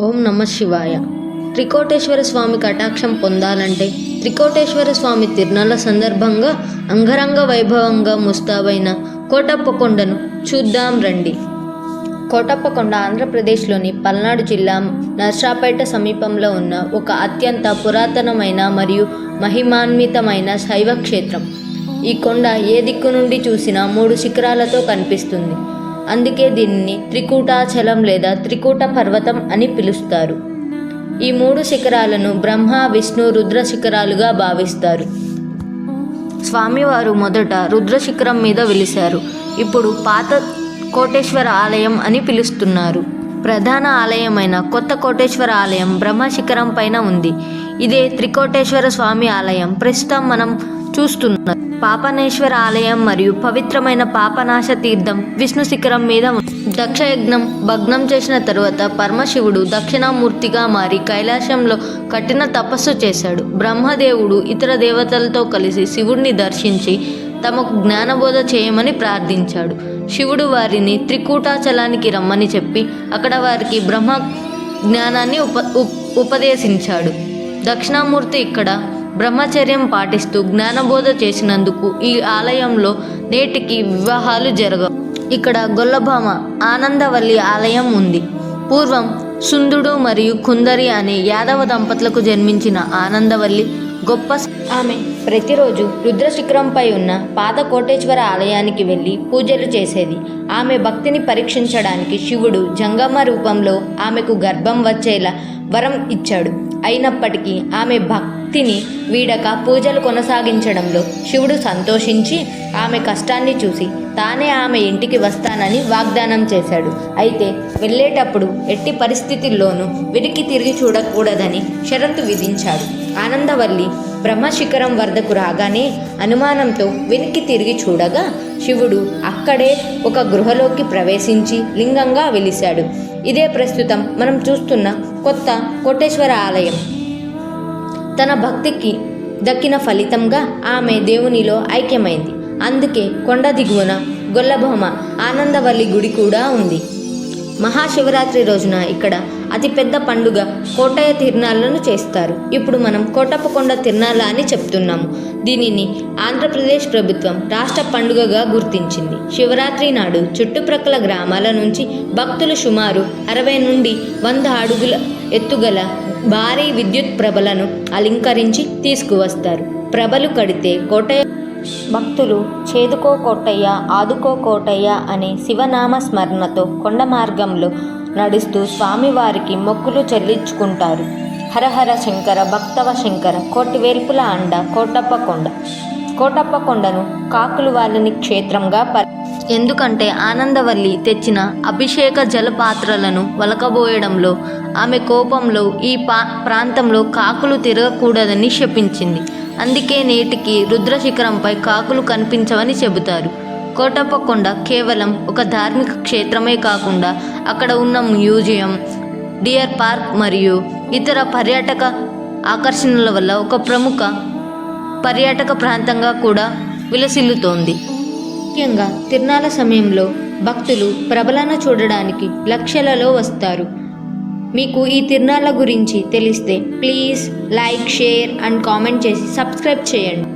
ఓం నమ శివాయ. త్రికోటేశ్వర స్వామి కటాక్షం పొందాలంటే త్రికోటేశ్వర స్వామి తిరునాళ్ళ సందర్భంగా అంగరంగ వైభవంగా ముస్తాబైన కోటప్పకొండను చూద్దాం రండి. కోటప్పకొండ ఆంధ్రప్రదేశ్లోని పల్నాడు జిల్లా నర్సాపేట సమీపంలో ఉన్న ఒక అత్యంత పురాతనమైన మరియు మహిమాన్వితమైన శైవ క్షేత్రం. ఈ కొండ ఏ దిక్కు నుండి చూసినా 3 శిఖరాలతో కనిపిస్తుంది. అందుకే దీనిని త్రికూటాచలం లేదా త్రికూట పర్వతం అని పిలుస్తారు. ఈ 3 శిఖరాలను బ్రహ్మ, విష్ణు, రుద్ర శిఖరాలుగా భావిస్తారు. స్వామివారు మొదట రుద్ర శిఖరం మీద వెలిశారు. ఇప్పుడు పాత కోటేశ్వర ఆలయం అని పిలుస్తున్నారు. ప్రధాన ఆలయమైన కొత్త కోటేశ్వర ఆలయం బ్రహ్మ శిఖరం పైన ఉంది. ఇదే త్రికోటేశ్వర స్వామి ఆలయం ప్రస్తుతం మనం చూస్తున్నాం. పాపనేశ్వర ఆలయం మరియు పవిత్రమైన పాపనాశ తీర్థం విష్ణు శిఖరం మీద ఉంది. దక్షయజ్ఞం భగ్నం చేసిన తరువాత పరమశివుడు దక్షిణామూర్తిగా మారి కైలాసంలో కఠిన తపస్సు చేశాడు. బ్రహ్మదేవుడు ఇతర దేవతలతో కలిసి శివుడిని దర్శించి తమకు జ్ఞానబోధ చేయమని ప్రార్థించాడు. శివుడు వారిని త్రికూటాచలానికి రమ్మని చెప్పి అక్కడ వారికి బ్రహ్మ జ్ఞానాన్ని ఉపదేశించాడు. దక్షిణామూర్తి ఇక్కడ బ్రహ్మచర్యం పాటిస్తూ జ్ఞానబోధ చేసినందుకు ఈ ఆలయంలో నేటికి వివాహాలు జరగవు. ఇక్కడ గొల్లభామ ఆనందవల్లి ఆలయం ఉంది. పూర్వం సుందుడు మరియు కుందరి అనే యాదవ దంపతులకు జన్మించిన ఆనందవల్లి గొప్ప ఆమె ప్రతిరోజు రుద్రశిఖరంపై ఉన్న పాత కోటేశ్వర ఆలయానికి వెళ్ళి పూజలు చేసేది. ఆమె భక్తిని పరీక్షించడానికి శివుడు జంగమ రూపంలో ఆమెకు గర్భం వచ్చేలా వరం ఇచ్చాడు. అయినప్పటికీ ఆమె భక్తిని వీడక పూజలు కొనసాగించడంలో శివుడు సంతోషించి ఆమె కష్టాన్ని చూసి తానే ఆమె ఇంటికి వస్తానని వాగ్దానం చేశాడు. అయితే వెళ్ళేటప్పుడు ఎట్టి పరిస్థితుల్లోనూ వెనక్కి తిరిగి చూడకూడదని షరతు విధించాడు. ఆనందవల్లి బ్రహ్మశిఖరం వద్దకు రాగానే అనుమానంతో వెనక్కి తిరిగి చూడగా శివుడు అక్కడే ఒక గృహలోకి ప్రవేశించి లింగంగా వెలిశాడు. ఇదే ప్రస్తుతం మనం చూస్తున్న కొత్త కోటేశ్వర ఆలయం. తన భక్తికి దక్కిన ఫలితంగా ఆమె దేవునిలో ఐక్యమైంది. అందుకే కొండ దిగువన గొల్లభామ ఆనందవల్లి గుడి కూడా ఉంది. మహాశివరాత్రి రోజున ఇక్కడ అతిపెద్ద పండుగ కోటయ్య తిరునాళ్లను చేస్తారు. ఇప్పుడు మనం కోటప్పకొండ తిరునాళ్ళ అని చెప్తున్నాము. దీనిని ఆంధ్రప్రదేశ్ ప్రభుత్వం రాష్ట్ర పండుగగా గుర్తించింది. శివరాత్రి నాడు చుట్టుప్రక్కల గ్రామాల నుంచి భక్తులు సుమారు 60 నుండి 100 అడుగుల ఎత్తుగల భారీ విద్యుత్ ప్రభలను అలంకరించి తీసుకువస్తారు. ప్రభలు కడితే కోటయ్య భక్తులు చేదుకో కోటయ్య, ఆదుకో కోటయ్య అనే శివనామ స్మరణతో కొండ మార్గంలో నడుస్తూ స్వామివారికి మొక్కులు చెల్లించుకుంటారు. హరహర శంకర, భక్తవ శంకర, కోటి వేల్పుల అండ కోటప్పకొండ. కోటప్పకొండను కాకులు వాళ్ళని క్షేత్రంగా ఎందుకంటే ఆనందవల్లి తెచ్చిన అభిషేక జలపాత్రలను వలకబోయడంలో ఆమె కోపంలో ఈ ప్రాంతంలో కాకులు తిరగకూడదని శపించింది. అందుకే నేటికి రుద్రశిఖరంపై కాకులు కనిపించవని చెబుతారు. కోటప్పకొండ కేవలం ఒక ధార్మిక క్షేత్రమే కాకుండా అక్కడ ఉన్న మ్యూజియం, డియర్ పార్క్ మరియు ఇతర పర్యాటక ఆకర్షణల వల్ల ఒక ప్రముఖ పర్యాటక ప్రాంతంగా కూడా విలసిల్లుతోంది. ముఖ్యంగా తిరునాళ్ళ సమయంలో భక్తులు ప్రభలను చూడడానికి లక్షలలో వస్తారు. మీకు ఈ తిరునాళ్ళ గురించి తెలిస్తే please like, share and comment చేసి సబ్స్క్రైబ్ చేయండి.